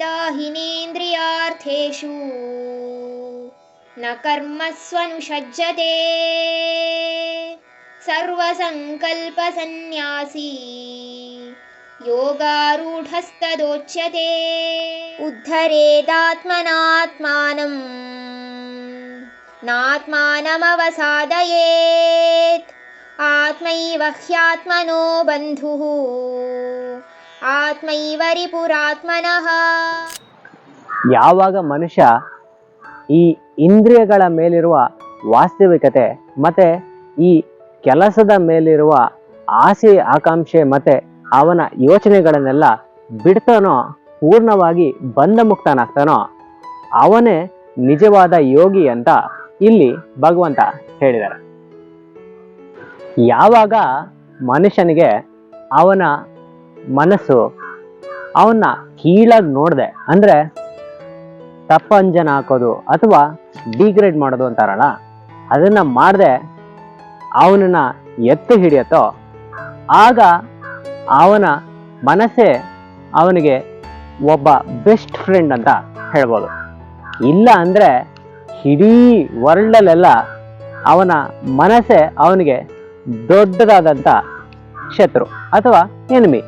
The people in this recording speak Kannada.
यदा हिनेन्द्रियार्थेषु न कर्मस्वनुषज्यते सर्वसङ्कल्पसन्न्यासी योगारूढस्तदोच्यते उद्धरेदात्मनात्मानं नात्मानमवसादयेत् आत्मैव ह्यात्मनो बन्धुः ಆತ್ಮೈವ ರಿಪುರಾತ್ಮನಃ. ಯಾವಾಗ ಮನುಷ್ಯ ಈ ಇಂದ್ರಿಯಗಳ ಮೇಲಿರುವ ವಾಸ್ತವಿಕತೆ ಮತ್ತೆ ಈ ಕೆಲಸದ ಮೇಲಿರುವ ಆಸೆ ಆಕಾಂಕ್ಷೆ ಮತ್ತೆ ಅವನ ಯೋಚನೆಗಳನ್ನೆಲ್ಲ ಬಿಡ್ತಾನೋ, ಪೂರ್ಣವಾಗಿ ಬಂಧಮುಕ್ತನಾಗ್ತಾನೋ, ಅವನೇ ನಿಜವಾದ ಯೋಗಿ ಅಂತ ಇಲ್ಲಿ ಭಗವಂತ ಹೇಳಿದ್ದಾರೆ. ಯಾವಾಗ ಮನುಷ್ಯನಿಗೆ ಅವನ ಮನಸ್ಸು ಅವನ್ನ ಕೀಳಾಗಿ ನೋಡದೆ, ಅಂದ್ರೆ ತಪ್ಪಂಜನ ಹಾಕೋದು ಅಥವಾ ಡಿಗ್ರೇಡ್ ಮಾಡೋದು ಅಂತಾರಲ್ಲ, ಅದನ್ನ ಮಾಡದೆ ಅವನನ್ನ ಎತ್ತು ಹಿಡಿಯತ್ತೋ, ಆಗ ಅವನ ಮನಸ್ಸೇ ಅವನಿಗೆ ಒಬ್ಬ ಬೆಸ್ಟ್ ಫ್ರೆಂಡ್ ಅಂತ ಹೇಳ್ಬೋದು. ಇಲ್ಲ ಅಂದ್ರೆ ಇಡೀ ವರ್ಲ್ಡಲ್ಲೆಲ್ಲ ಅವನ ಮನಸ್ಸೇ ಅವನಿಗೆ ದೊಡ್ಡದಾದಂಥ ಶತ್ರು ಅಥವಾ ಎನಿಮಿ.